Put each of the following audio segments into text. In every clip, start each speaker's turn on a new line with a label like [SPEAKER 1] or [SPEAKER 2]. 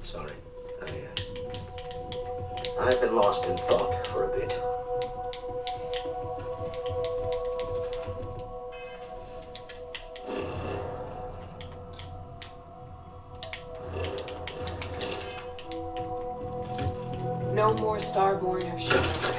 [SPEAKER 1] Sorry. I've been lost in thought for a bit.
[SPEAKER 2] No more Starborn have shown up.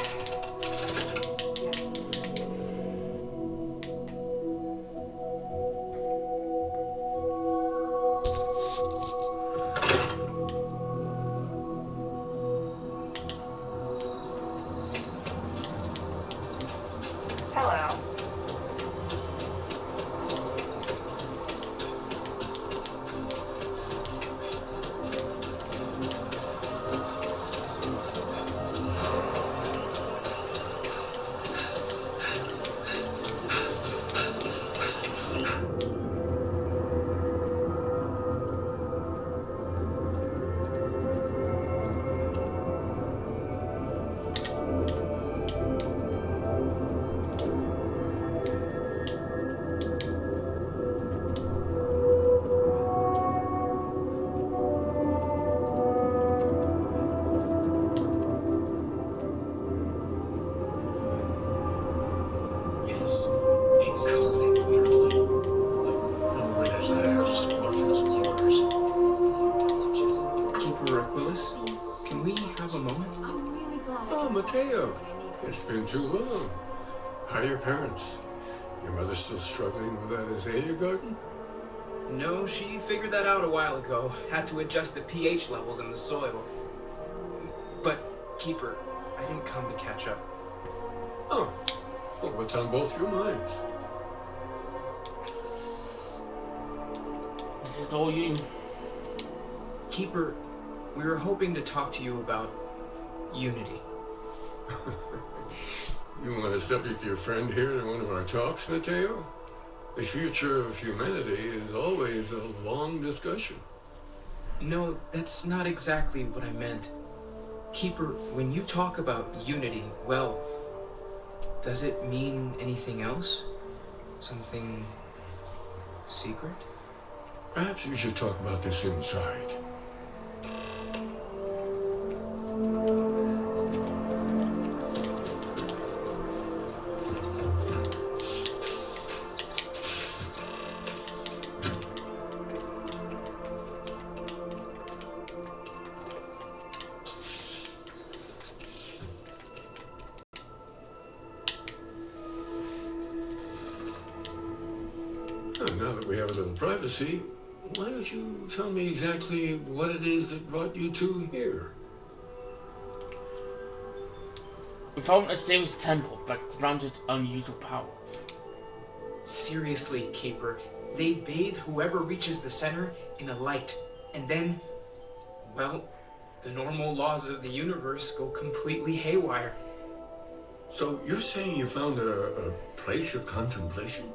[SPEAKER 3] It's been too long. How are your parents? Your mother still struggling with that azalea garden?
[SPEAKER 4] No, she figured that out a while ago. Had to adjust the pH levels in the soil. But, Keeper, I didn't come to catch up.
[SPEAKER 3] Oh, well, what's on both your minds?
[SPEAKER 5] This is all you.
[SPEAKER 4] Keeper, we were hoping to talk to you about Unity.
[SPEAKER 3] You want to subject your friend here to one of our talks, Mateo? The future of humanity is always a long discussion.
[SPEAKER 4] No, that's not exactly what I meant. Keeper, when you talk about unity, well, does it mean anything else? Something secret?
[SPEAKER 3] Perhaps we should talk about this inside. Now that we have a little privacy, why don't you tell me exactly what it is that brought you two here?
[SPEAKER 5] We found a serious temple that granted unusual powers.
[SPEAKER 4] Seriously, Keeper, they bathe whoever reaches the center in a light, and then, well, the normal laws of the universe go completely haywire.
[SPEAKER 3] So you're saying you found a place of contemplation?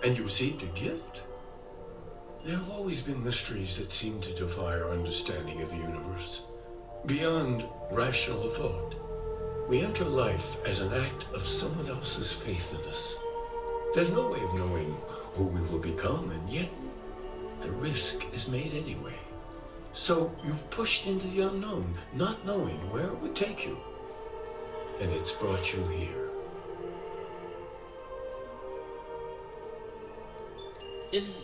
[SPEAKER 3] And you received a gift? There have always been mysteries that seem to defy our understanding of the universe. Beyond rational thought, we enter life as an act of someone else's faith in us. There's no way of knowing who we will become, and yet the risk is made anyway. So you've pushed into the unknown, not knowing where it would take you. And it's brought you here.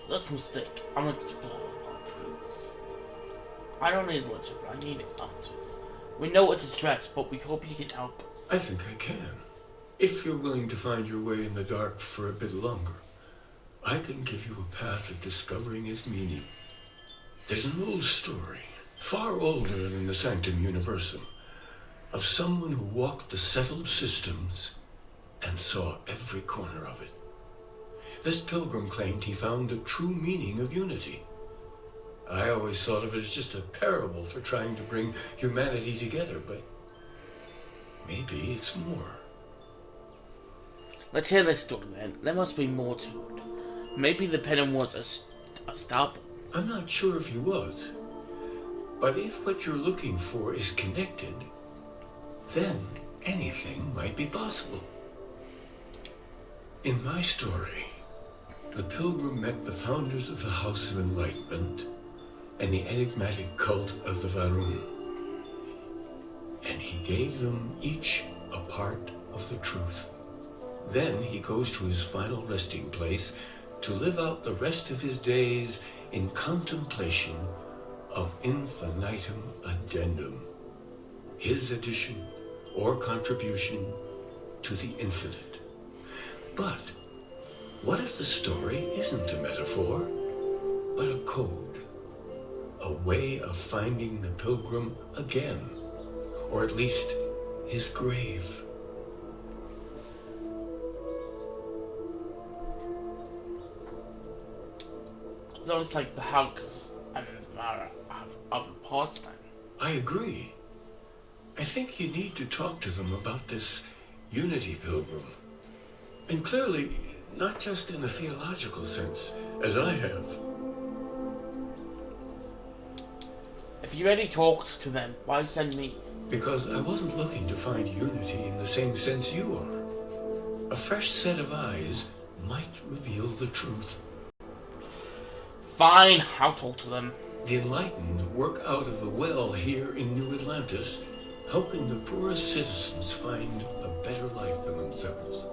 [SPEAKER 5] That's a mistake. I'm an explorer, not a priest. I don't need logic, I need answers. We know it's a stretch, but we hope you can help us.
[SPEAKER 3] I think I can. If you're willing to find your way in the dark for a bit longer, I can give you a path of discovering its meaning. There's an old story, far older than the Sanctum Universum, of someone who walked the settled systems and saw every corner of it. This pilgrim claimed he found the true meaning of unity. I always thought of it as just a parable for trying to bring humanity together, but maybe it's more.
[SPEAKER 5] Let's hear this story then. There must be more to it. Maybe the pendant was a stopper.
[SPEAKER 3] I'm not sure if he was, but if what you're looking for is connected, then anything might be possible. In my story, the pilgrim met the founders of the House of Enlightenment and in the enigmatic cult of the Varun. And he gave them each a part of the truth. Then he goes to his final resting place to live out the rest of his days in contemplation of infinitum addendum, his addition or contribution to the infinite. But what if the story isn't a metaphor, but a code, a way of finding the pilgrim again, or at least his grave?
[SPEAKER 5] So it's like the Hulks and other parts then.
[SPEAKER 3] I agree. I think you need to talk to them about this unity pilgrim. And clearly, not just in a theological sense, as I have.
[SPEAKER 5] If you already talked to them, why send me?
[SPEAKER 3] Because I wasn't looking to find unity in the same sense you are. A fresh set of eyes might reveal the truth.
[SPEAKER 5] Fine, I'll talk to them.
[SPEAKER 3] The enlightened work out of the well here in New Atlantis, helping the poorest citizens find a better life for themselves.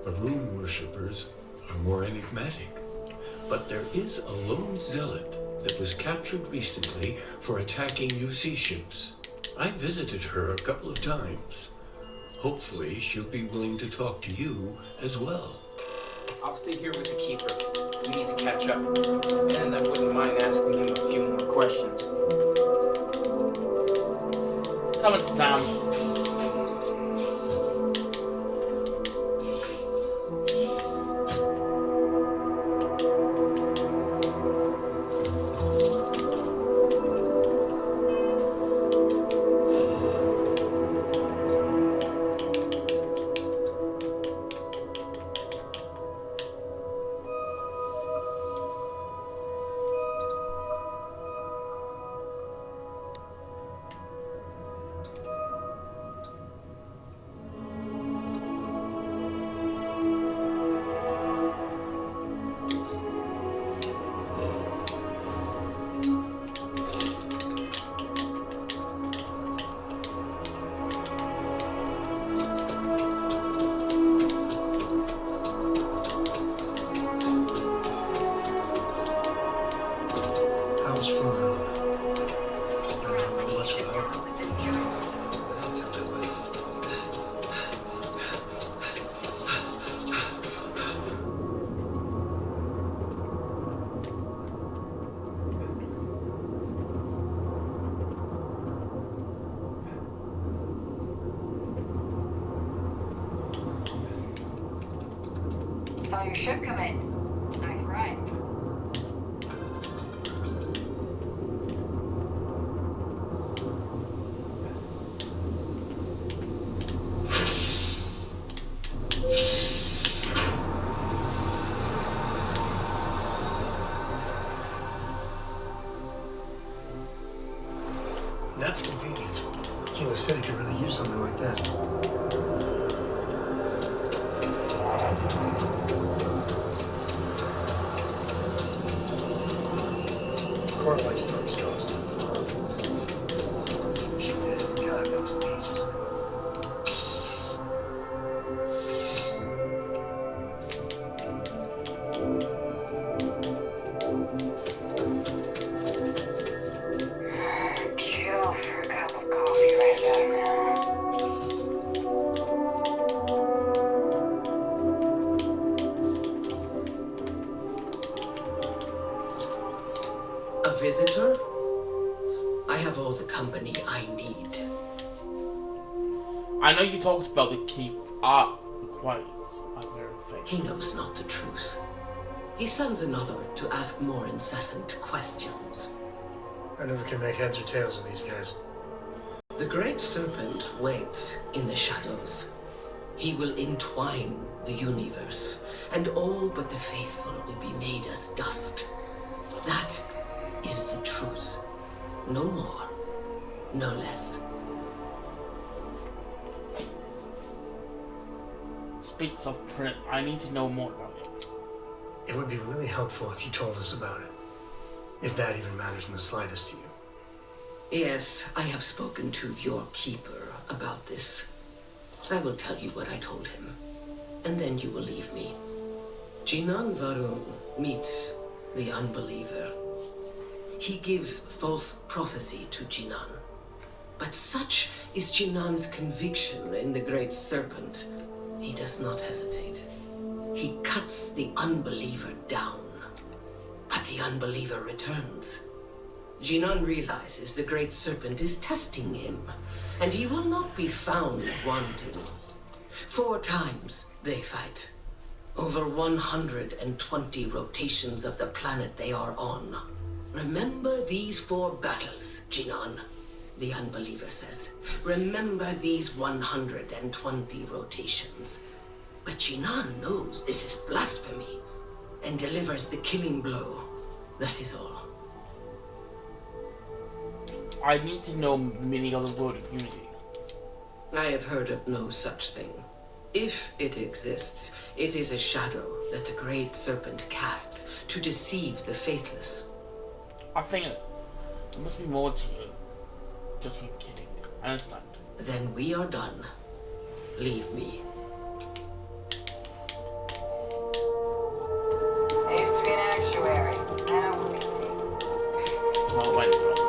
[SPEAKER 3] The rune worshippers are more enigmatic, but there is a lone zealot that was captured recently for attacking UC ships. I visited her a couple of times. Hopefully she'll be willing to talk to you as well.
[SPEAKER 4] I'll stay here with the Keeper. We need to catch up. And I wouldn't mind asking him a few more questions.
[SPEAKER 5] Come on, Sam.
[SPEAKER 6] Saw your ship come in. Nice ride.
[SPEAKER 7] That's convenient. Kilo City could really use something like that. Court likes throwing straws. She did. God, that was ages ago.
[SPEAKER 6] Kill for a cup of coffee right about now.
[SPEAKER 1] A visitor? I have all the company I need.
[SPEAKER 5] I know you talked about the keep art requires a verification.
[SPEAKER 1] He knows not the truth. He sends another to ask more incessant questions.
[SPEAKER 7] I never can make heads or tails of these guys.
[SPEAKER 1] The great serpent waits in the shadows. He will entwine the universe, and all but the faithful will be made as dust. That is the truth. No more, no less.
[SPEAKER 5] Speaks of print. I need to know more about it.
[SPEAKER 7] It would be really helpful if you told us about it. If that even matters in the slightest to you.
[SPEAKER 1] Yes, I have spoken to your keeper about this. I will tell you what I told him, and then you will leave me. Jinan Varun meets the unbeliever. He gives false prophecy to Jinan. But such is Jinan's conviction in the Great Serpent, he does not hesitate. He cuts the unbeliever down. But the unbeliever returns. Jinan realizes the Great Serpent is testing him, and he will not be found wanting. 4 times they fight. Over 120 rotations of the planet they are on. Remember these 4 battles, Jinan, the unbeliever says. Remember these 120 rotations. But Jinan knows this is blasphemy and delivers the killing blow. That is all.
[SPEAKER 5] I need to know the meaning of the word of unity.
[SPEAKER 1] I have heard of no such thing. If it exists, it is a shadow that the Great Serpent casts to deceive the faithless.
[SPEAKER 5] I think it must be more to you. Just for kidding. I understand.
[SPEAKER 1] Then we are done. Leave me.
[SPEAKER 6] I used to be an actuary. Now look at me.
[SPEAKER 5] Well, wait, wrong.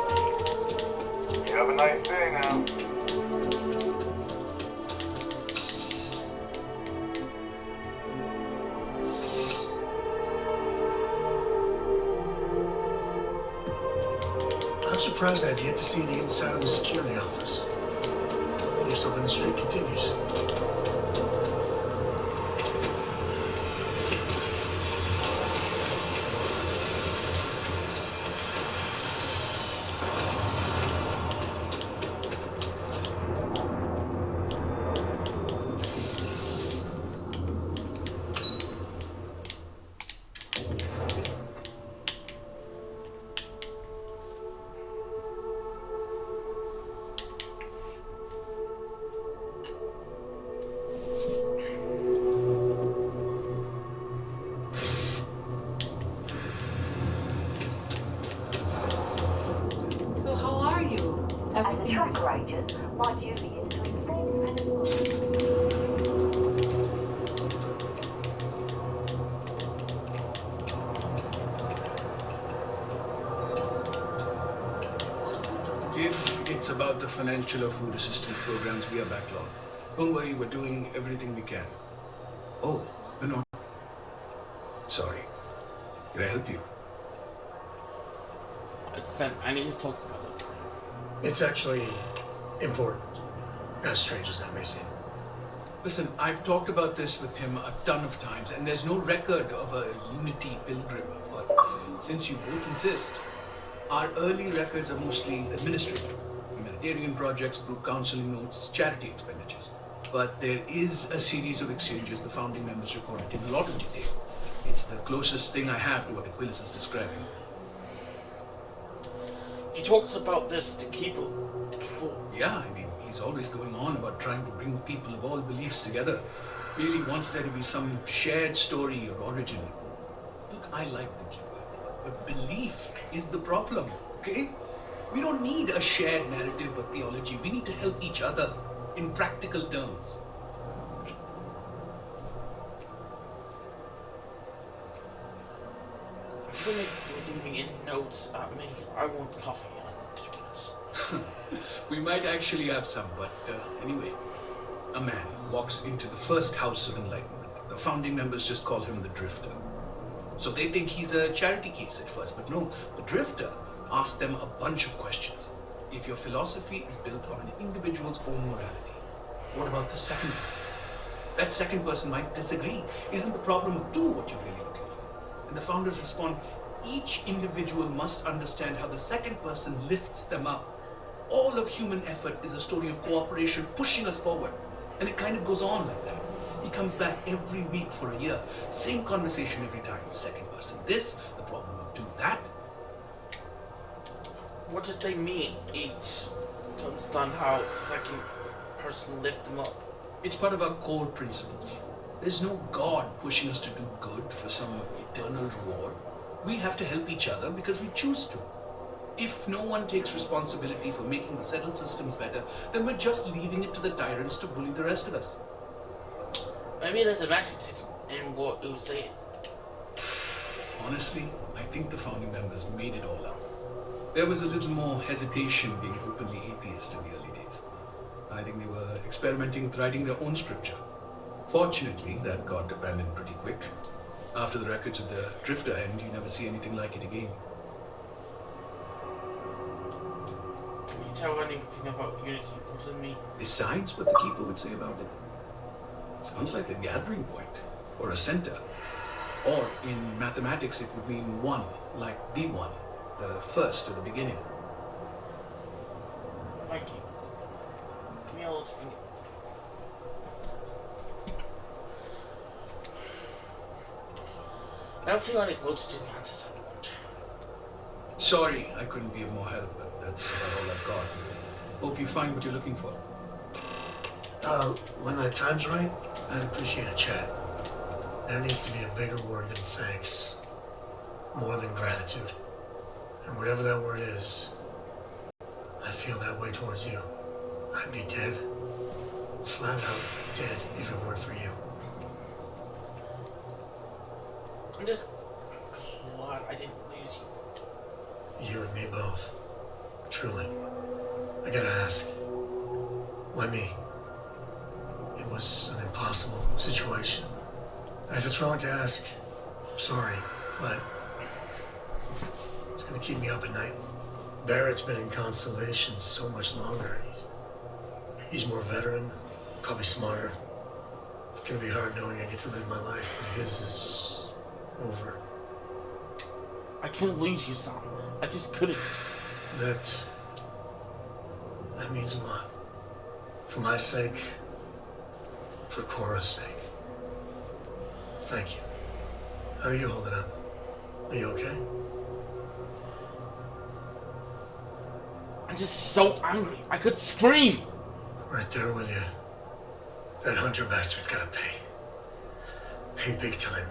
[SPEAKER 8] You have a nice day now.
[SPEAKER 7] I'm surprised I've yet to see the inside of the security office. Here's hoping the streak continues.
[SPEAKER 2] So how are you?
[SPEAKER 9] As a track agent, my duty is to inform and advise.
[SPEAKER 7] If it's about the financial or food assistance programs, we are backlogged. Don't worry, we're doing everything we can. Oh, no. Sorry. Can I help you?
[SPEAKER 5] I need to talk about it.
[SPEAKER 7] It's actually important. As strange as that may seem. Listen, I've talked about this with him a ton of times, and there's no record of a Unity pilgrim. But since you both insist, our early records are mostly administrative. Humanitarian projects, group counseling notes, charity expenditures. But there is a series of exchanges the founding members recorded in a lot of detail. It's the closest thing I have to what Aquilus is describing.
[SPEAKER 5] He talks about this to Keeper before.
[SPEAKER 7] Yeah, I mean, he's always going on about trying to bring people of all beliefs together. Really wants there to be some shared story or origin. Look, I like the Keeper, but belief is the problem, okay? We don't need a shared narrative or theology. We need to help each other in practical terms.
[SPEAKER 5] If you're doing in notes at me, I want coffee and 2 minutes.
[SPEAKER 7] We might actually have some, but anyway. A man walks into the first house of enlightenment. The founding members just call him the Drifter. So they think he's a charity case at first, but no, the Drifter asks them a bunch of questions. If your philosophy is built on an individual's own morality, what about the second person? That second person might disagree. Isn't the problem of two what you're really looking for? And the founders respond, each individual must understand how the second person lifts them up. All of human effort is a story of cooperation pushing us forward. And it kind of goes on like that. He comes back every week for a year. Same conversation every time. Second person this, the problem of two that.
[SPEAKER 5] What did they mean each to understand how the second person lifted them up?
[SPEAKER 7] It's part of our core principles. There's no God pushing us to do good for some eternal reward. We have to help each other because we choose to. If no one takes responsibility for making the settled systems better, then we're just leaving it to the tyrants to bully the rest of us.
[SPEAKER 5] Maybe there's a message in what you were saying.
[SPEAKER 7] Honestly, I think the founding members made it all up. There was a little more hesitation being openly atheist in the early days. I think they were experimenting with writing their own scripture. Fortunately, that got abandoned pretty quick. After the records of the Drifter end, you never see anything like it again.
[SPEAKER 5] Can you tell anything about Unity to me?
[SPEAKER 7] Besides what the Keeper would say about it? Sounds like a gathering point, or a center. Or, in mathematics, it would mean one, like the one, the first or the beginning.
[SPEAKER 5] Thank you. Give me a little finger. I don't feel any closer to the answers I want.
[SPEAKER 7] Sorry, I couldn't be of more help, but that's about all I've got. Hope you find what you're looking for.
[SPEAKER 8] When the time's right, I'd appreciate a chat. There needs to be a bigger word than thanks. More than gratitude. And whatever that word is, I feel that way towards you. I'd be dead. Flat out dead if it weren't for you.
[SPEAKER 5] I'm just glad I didn't lose you.
[SPEAKER 8] You and me both. Truly. I gotta ask. Why me? It was an impossible situation. If it's wrong to ask, I'm sorry, but it's gonna keep me up at night. Barrett's been in Constellation so much longer. He's more veteran, probably smarter. It's gonna be hard knowing I get to live my life, but his is over.
[SPEAKER 5] I couldn't lose you, Sam. I just couldn't.
[SPEAKER 8] That means a lot. For my sake, for Cora's sake. Thank you. How are you holding up? Are you okay?
[SPEAKER 5] I'm just so angry. I could scream.
[SPEAKER 8] Right there with you. That Hunter bastard's gotta pay. Pay big time.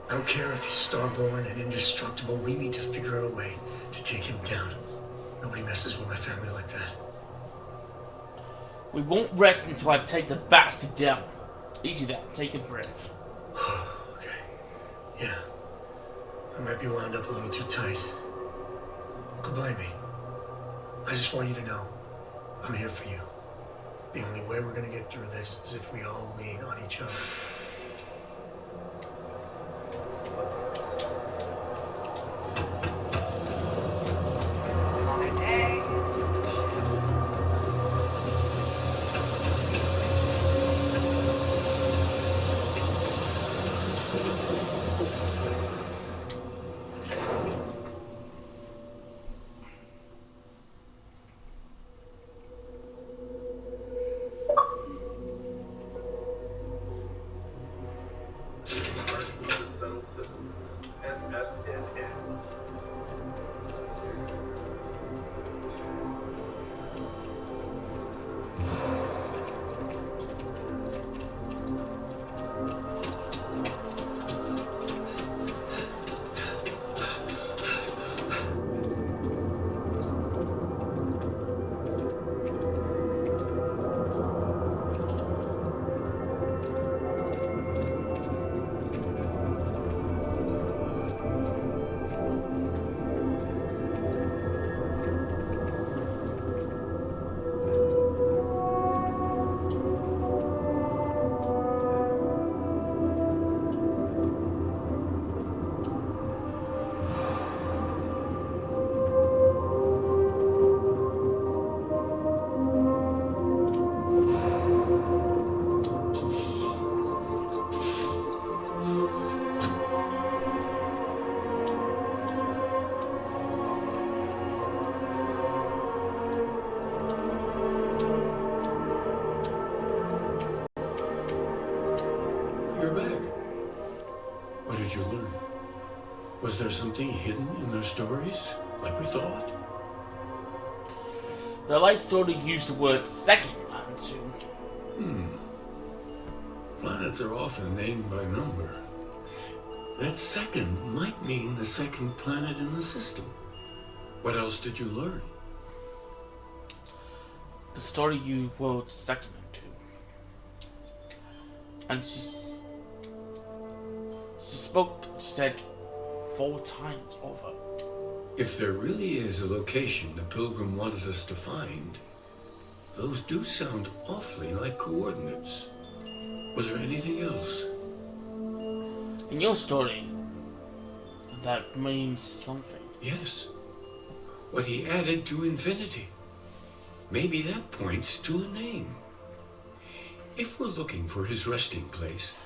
[SPEAKER 8] I don't care if he's starborn and indestructible. We need to figure out a way to take him down. Nobody messes with my family like that.
[SPEAKER 5] We won't rest until I take the bastard down. Easy that. Take a breath.
[SPEAKER 8] Okay. Yeah. I might be wound up a little too tight. Don't blame me. I just want you to know I'm here for you. The only way we're gonna get through this is if we all lean on each other.
[SPEAKER 6] Another day.
[SPEAKER 3] You're back. What did you learn? Was there something hidden in their stories, like we thought?
[SPEAKER 5] The life story used the word second and two.
[SPEAKER 3] Planets are often named by number. That second might mean the second planet in the system. What else did you learn?
[SPEAKER 5] The story you wrote second into. And she said 4 times over.
[SPEAKER 3] If there really is a location the Pilgrim wanted us to find, those do sound awfully like coordinates. Was there anything else?
[SPEAKER 5] In your story, that means something.
[SPEAKER 3] Yes. What he added to infinity. Maybe that points to a name. If we're looking for his resting place,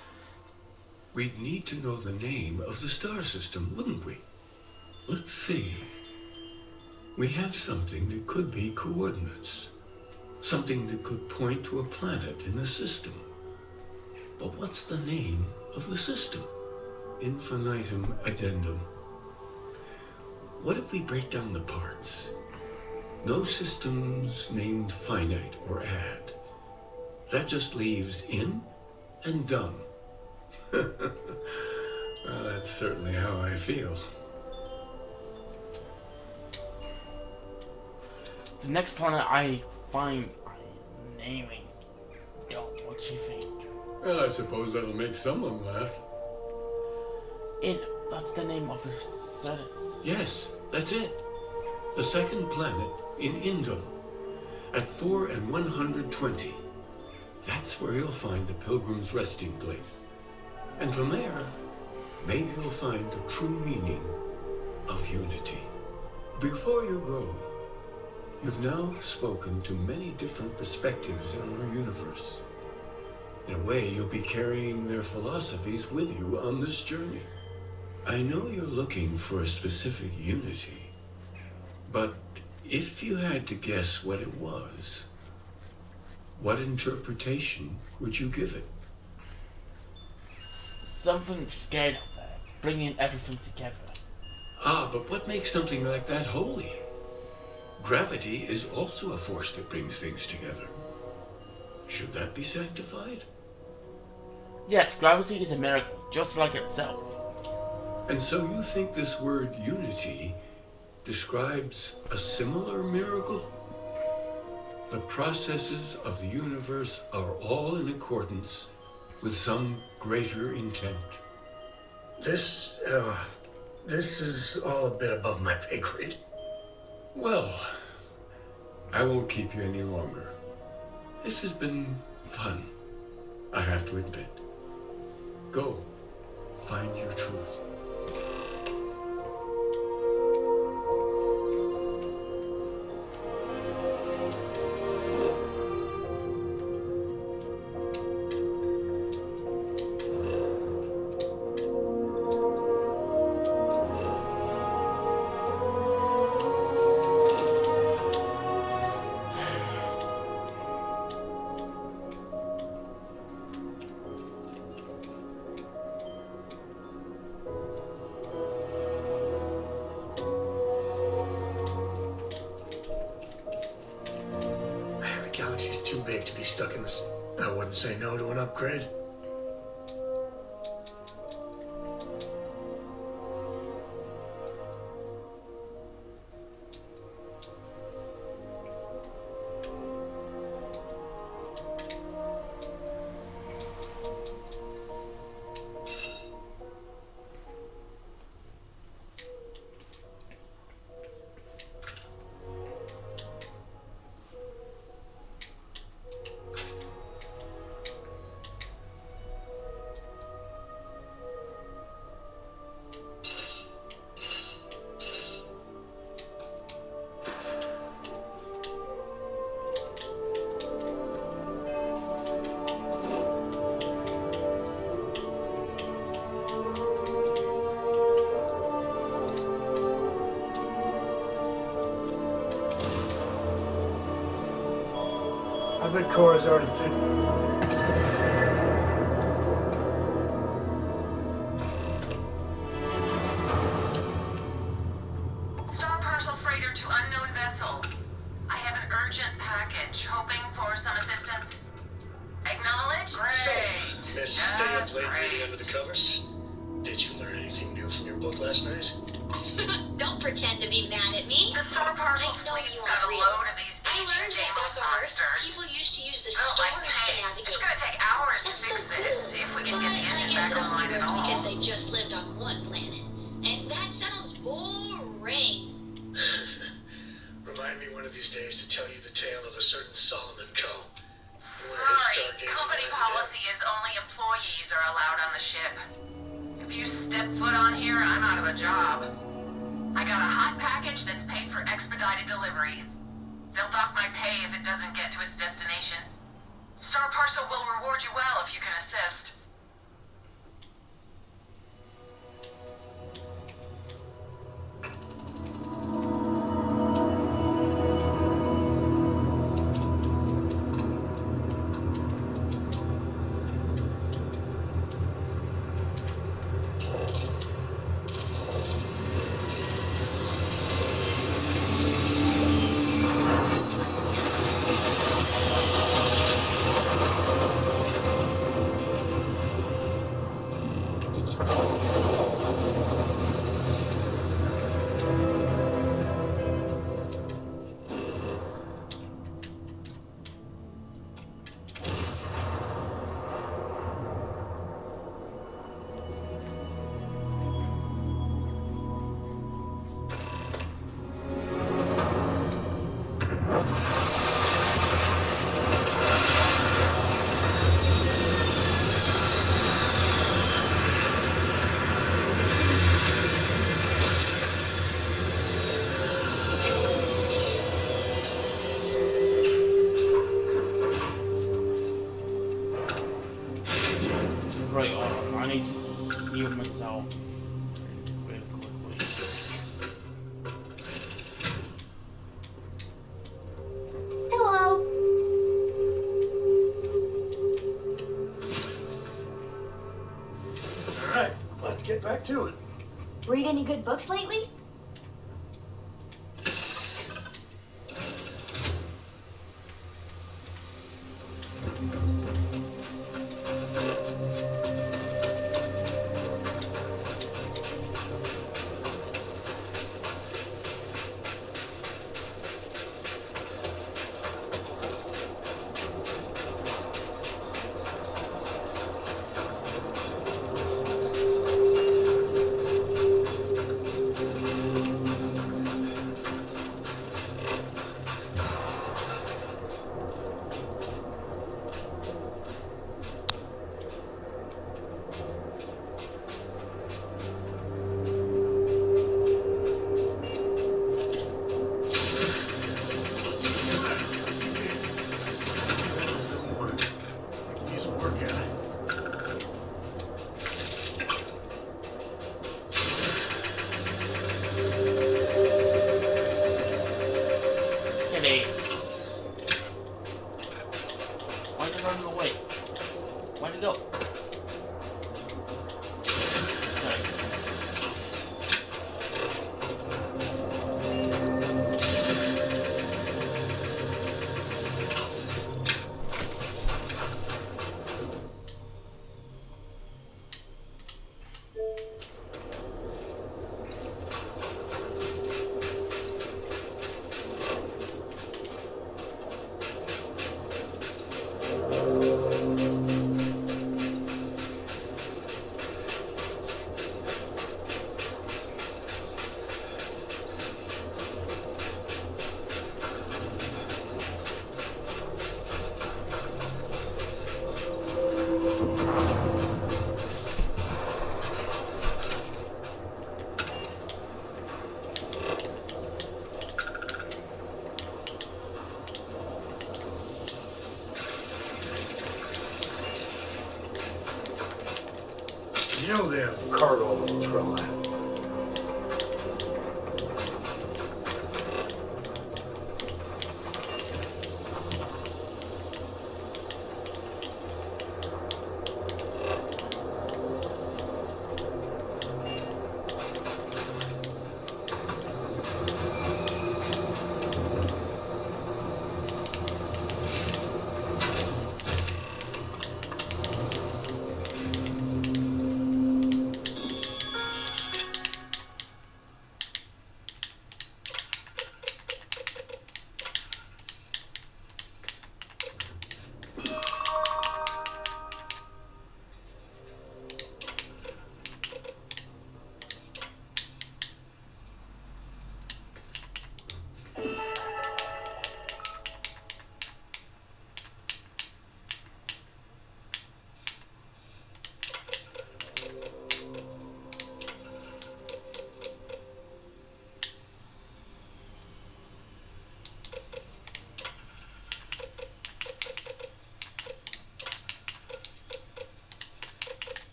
[SPEAKER 3] we'd need to know the name of the star system, wouldn't we? Let's see. We have something that could be coordinates. Something that could point to a planet in the system. But what's the name of the system? Infinitum addendum. What if we break down the parts? No systems named finite or add. That just leaves in and dumb. Well, that's certainly how I feel.
[SPEAKER 5] The next planet I find, I'm naming. What do you think?
[SPEAKER 3] Well, I suppose that'll make someone laugh.
[SPEAKER 5] That's the name of the Cetus.
[SPEAKER 3] Yes, that's it. The second planet in Indum. At 4 and 120. That's where you'll find the Pilgrim's resting place. And from there, maybe you'll find the true meaning of unity. Before you go, you've now spoken to many different perspectives in our universe. In a way, you'll be carrying their philosophies with you on this journey. I know you're looking for a specific unity, but if you had to guess what it was, what interpretation would you give it?
[SPEAKER 5] Something scared out there, bringing everything together.
[SPEAKER 3] Ah, but what makes something like that holy? Gravity is also a force that brings things together. Should that be sanctified?
[SPEAKER 5] Yes, gravity is a miracle, just like itself.
[SPEAKER 3] And so you think this word unity describes a similar miracle? The processes of the universe are all in accordance with some greater intent.
[SPEAKER 8] This is all a bit above my pay grade.
[SPEAKER 3] Well, I won't keep you any longer. This has been fun, I have to admit. Go, find your truth.
[SPEAKER 8] The galaxy's too big to be stuck in this. I wouldn't say no to an upgrade. I bet Cora's already fit.
[SPEAKER 10] Star Parcel Freighter to unknown vessel. I have an urgent package, hoping for some assistance. Acknowledge? Great.
[SPEAKER 8] So, Miss Stay Up
[SPEAKER 10] That's
[SPEAKER 8] Late
[SPEAKER 10] great.
[SPEAKER 8] reading under the covers. Did you learn anything? book last night?
[SPEAKER 11] Don't pretend to be mad at me.
[SPEAKER 10] The Star Parcel
[SPEAKER 11] I know
[SPEAKER 10] fleet's
[SPEAKER 11] you
[SPEAKER 10] got a
[SPEAKER 11] aren't real.
[SPEAKER 10] load of these
[SPEAKER 11] I learned that
[SPEAKER 10] Deimos
[SPEAKER 11] back on Earth,
[SPEAKER 10] monsters.
[SPEAKER 11] people used to use the
[SPEAKER 10] Built like
[SPEAKER 11] stars to
[SPEAKER 10] tanks.
[SPEAKER 11] navigate.
[SPEAKER 10] It's gonna take hours to
[SPEAKER 11] That's
[SPEAKER 10] fix
[SPEAKER 11] so
[SPEAKER 10] this,
[SPEAKER 11] cool.
[SPEAKER 10] if we can
[SPEAKER 11] But
[SPEAKER 10] get the
[SPEAKER 11] I
[SPEAKER 10] engine
[SPEAKER 11] guess
[SPEAKER 10] back
[SPEAKER 11] it only
[SPEAKER 10] online at
[SPEAKER 11] worked because
[SPEAKER 10] all.
[SPEAKER 11] they just lived on one planet. And that sounds boring.
[SPEAKER 8] Remind me one of these days to tell you the tale of a certain Solomon Coe. And one of his
[SPEAKER 10] Sorry,
[SPEAKER 8] stargazing
[SPEAKER 10] company
[SPEAKER 8] men
[SPEAKER 10] policy is only employees are allowed on the ship. If you step foot on here, I'm out of a job. I got a hot package that's paid for expedited delivery. They'll dock my pay if it doesn't get to its destination. Star Parcel will reward you well if you can assist.
[SPEAKER 5] Right, I need to heal myself real quickly.
[SPEAKER 11] Hello.
[SPEAKER 8] All right, let's get back to it.
[SPEAKER 11] Read any good books lately?
[SPEAKER 8] You know they have cargo on the Trilla.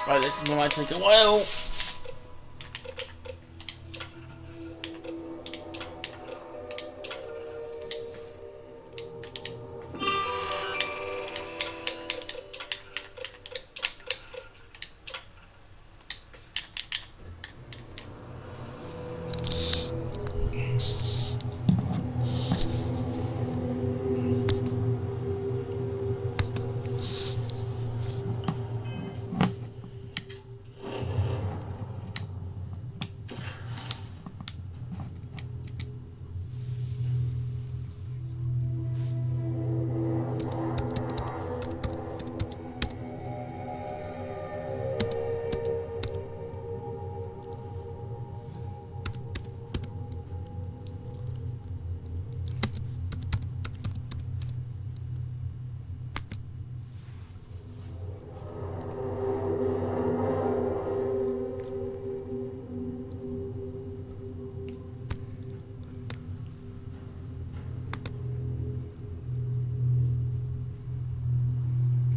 [SPEAKER 5] Right, this is might take a while.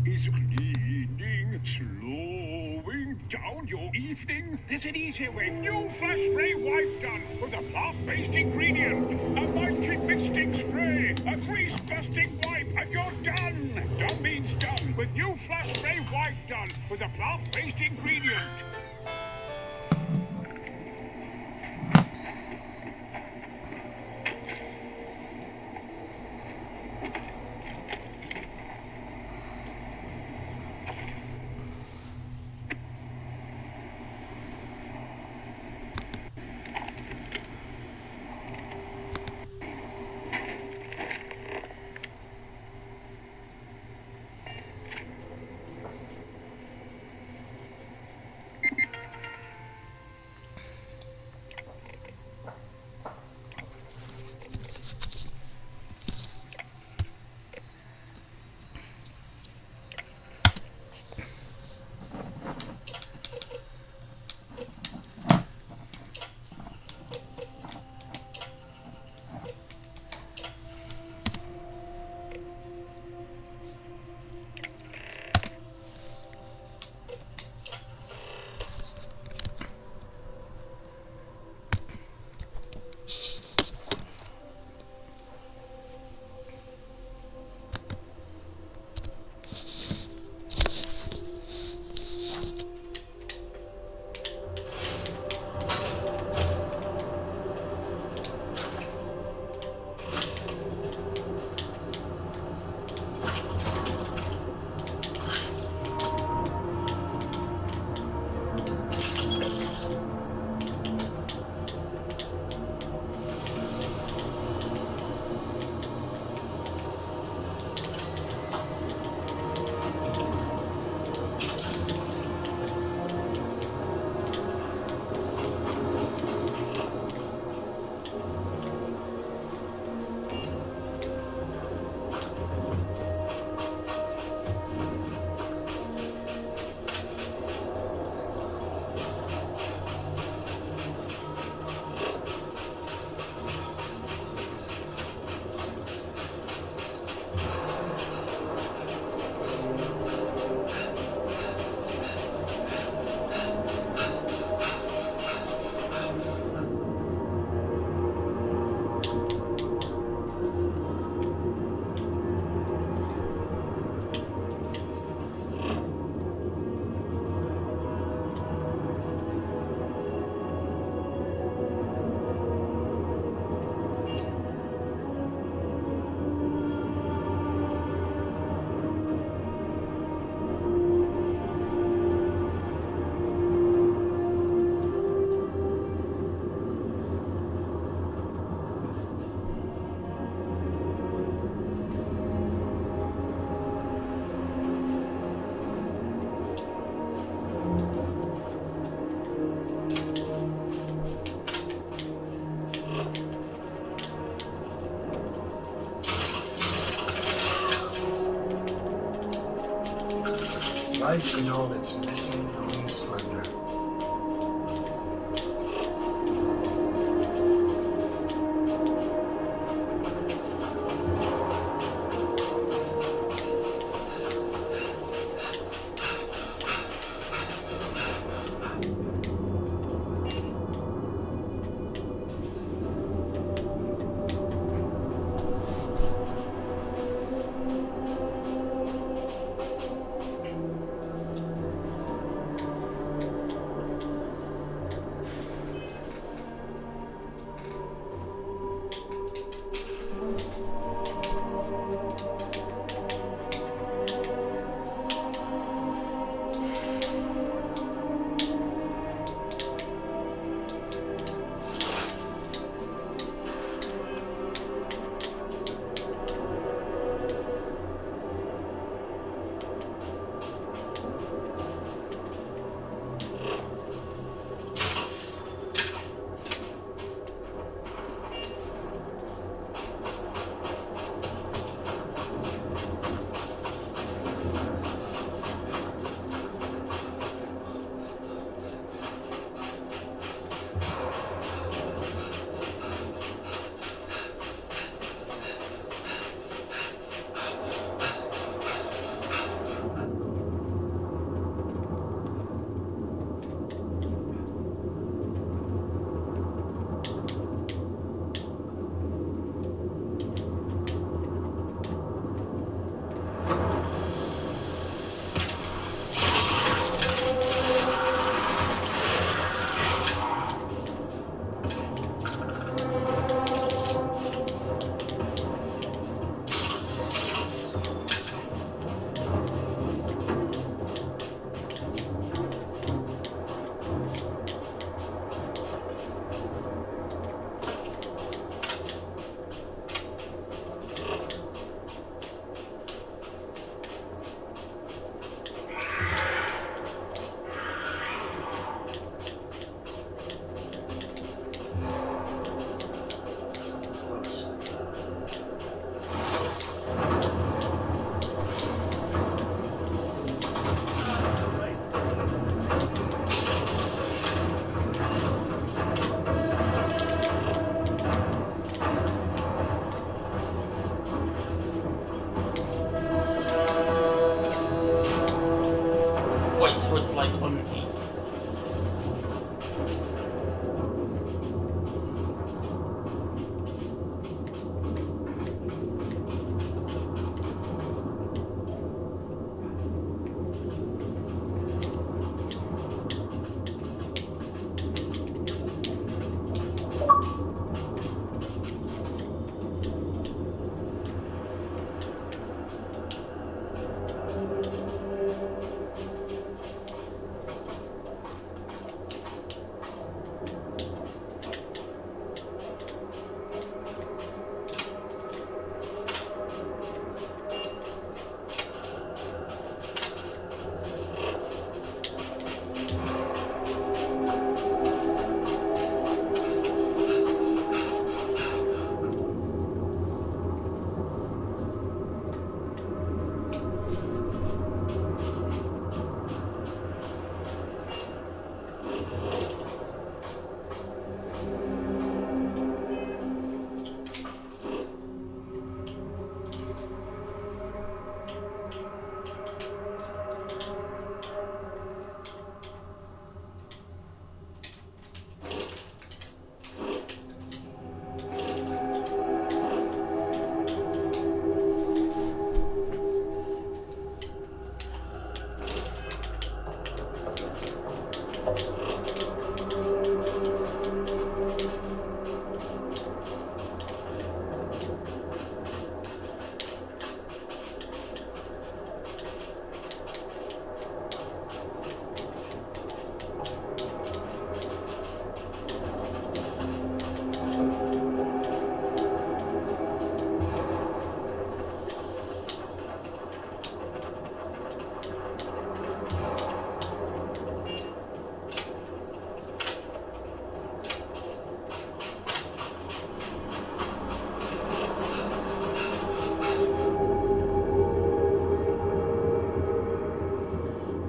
[SPEAKER 12] Is cleaning slowing down your evening? There's an easier way. New flash spray wipe gun with a plant-based ingredient. A mighty misting spray, a grease-busting wipe, and you're done. Done means done with new flash spray wipe gun with a plant-based ingredient.
[SPEAKER 8] Life in all its missing green splendor.
[SPEAKER 5] Wait, so it's like underneath.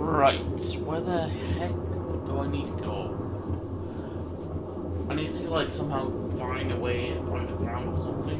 [SPEAKER 5] Right, where the heck do I need to go? I need to like somehow find a way underground or something.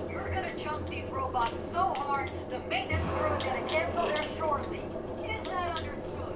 [SPEAKER 9] You're gonna jump these robots so hard, the maintenance crew is gonna cancel their shore leave. Is that understood?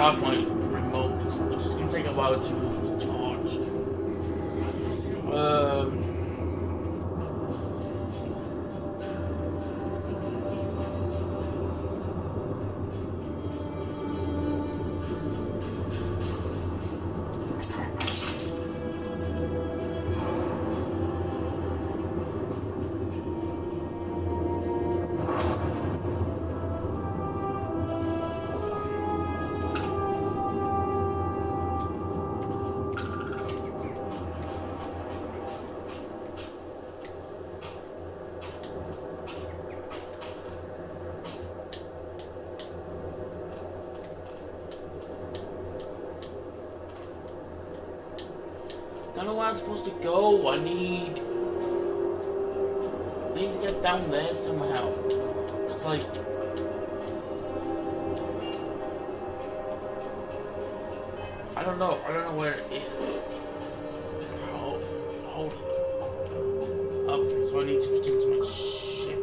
[SPEAKER 5] charge my remote, which is gonna take a while to charge. I don't know where I'm supposed to go. I need to get down there somehow. It's like I don't know where it is. Hold it. Okay, so I need to get into my ship.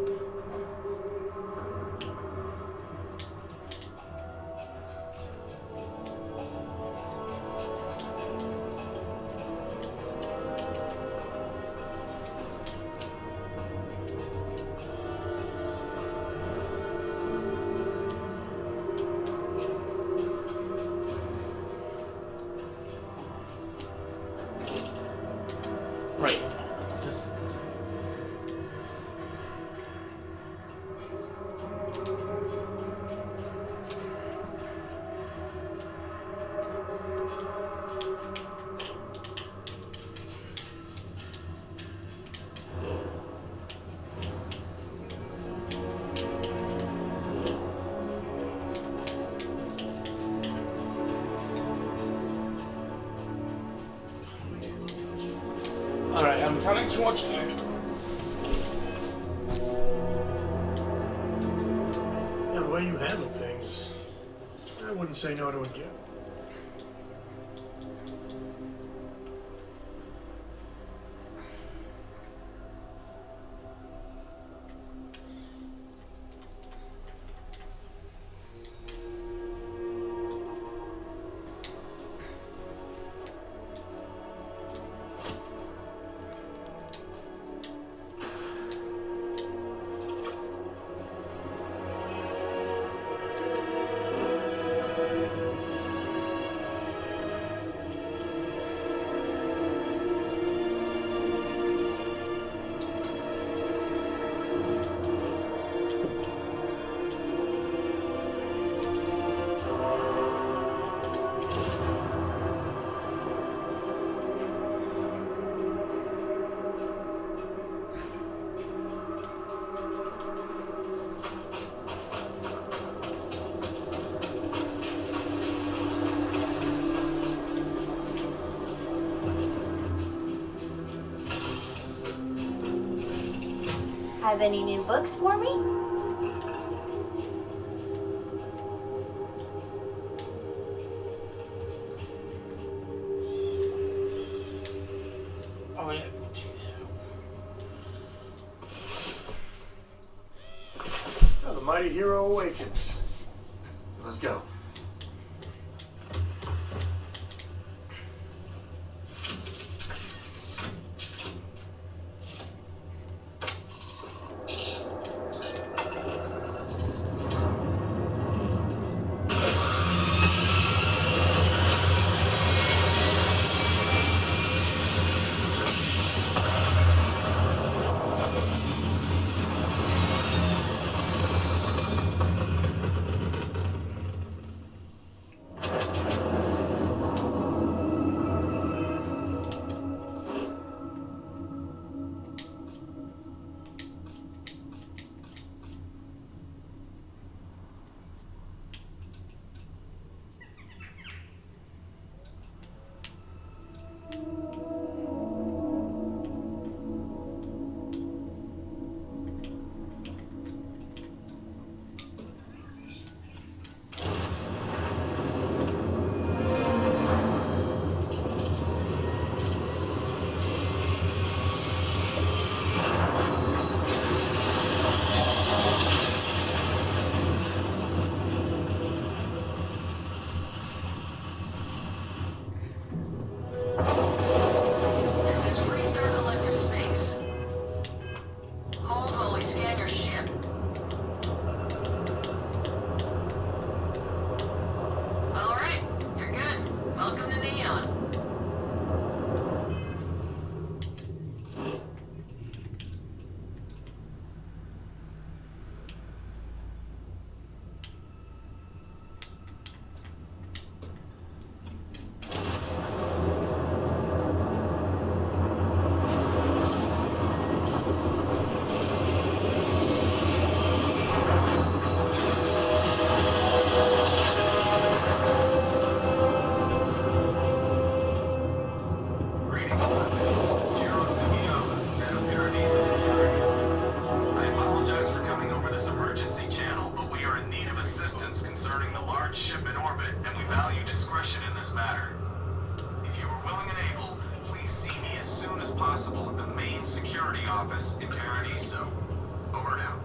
[SPEAKER 5] Right. It's just alright, I'm counting too much here.
[SPEAKER 8] Yeah, the way you handle things, I wouldn't say no to a gift.
[SPEAKER 13] Have any new books for me?
[SPEAKER 5] Oh yeah.
[SPEAKER 8] Oh, the mighty hero awakens. Let's go.
[SPEAKER 10] This is restart elective space. Hold while we scan your ship. Alright, you're good. Welcome to Neon. I apologize for coming over this emergency channel, but we are in need of assistance concerning the large ship in orbit, and we value discretion in this matter. If you are willing and able, please see me as soon as possible at the main security office in Paradiso. Over and out.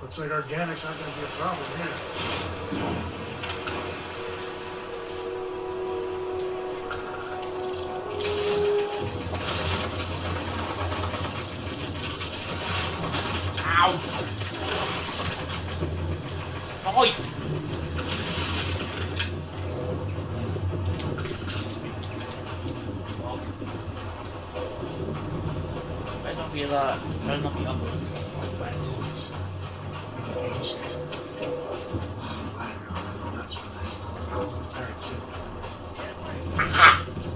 [SPEAKER 8] Looks like organics aren't going to be a problem here.
[SPEAKER 5] Oi! Better not be that. Better not be others.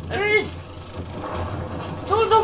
[SPEAKER 5] There it is! No, no!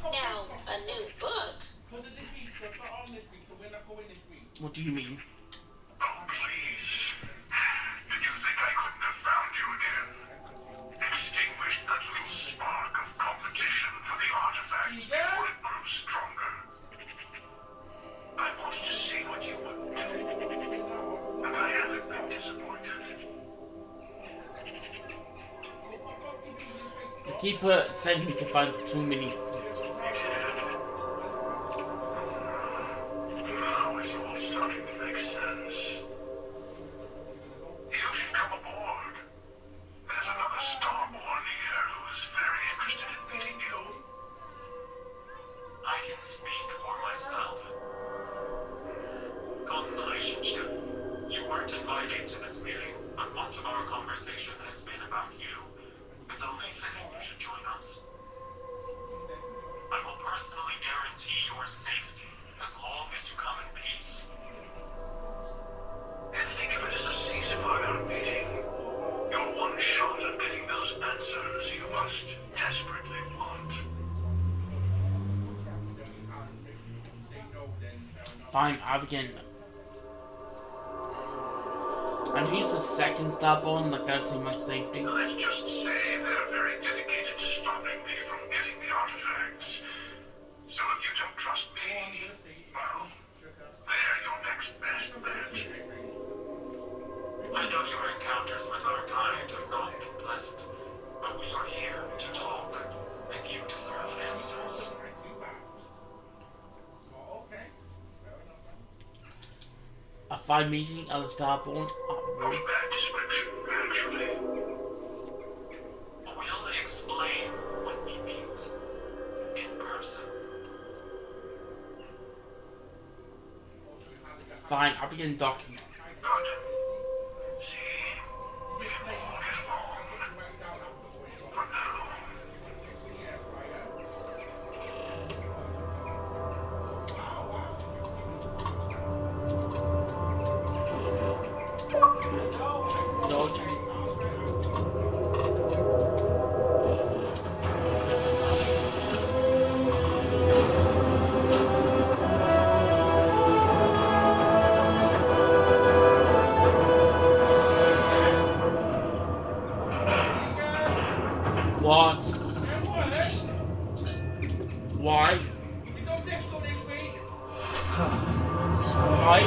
[SPEAKER 11] Now, a new book?
[SPEAKER 5] What do you mean?
[SPEAKER 12] Oh, please. Did you think I couldn't have found you again? Extinguished that little spark of competition for the artifact before it grew stronger. I wanted to see what you would do. And I haven't been disappointed.
[SPEAKER 5] The Keeper said we could find the true meaning.
[SPEAKER 12] Now it's all starting to make sense. You should come aboard. There's another starborn here who is very interested in meeting you. I can speak for myself. Constellation Ship, you weren't invited to this meeting, but much of our conversation has been about you. It's only fitting you should join us. I will personally guarantee your safety as long as you come in peace. And think of it as a ceasefire meeting. Your one shot at getting those answers you must desperately want.
[SPEAKER 5] Fine, I'll begin. And who's the second starborn that got to my safety?
[SPEAKER 12] Let's just say they're very dedicated to stopping me from getting the artifacts. So if you don't trust me, well, they're your next best bet. I know your encounters with our kind have not been pleasant, but we are here to talk, and you deserve answers.
[SPEAKER 5] A fine meeting of the starborn.
[SPEAKER 12] A bad description, actually. We'll explain when we meet in person.
[SPEAKER 5] Fine, I'll begin docking.
[SPEAKER 12] Good. See, we can all get along. For now.
[SPEAKER 5] What? Why?
[SPEAKER 8] This
[SPEAKER 5] Why?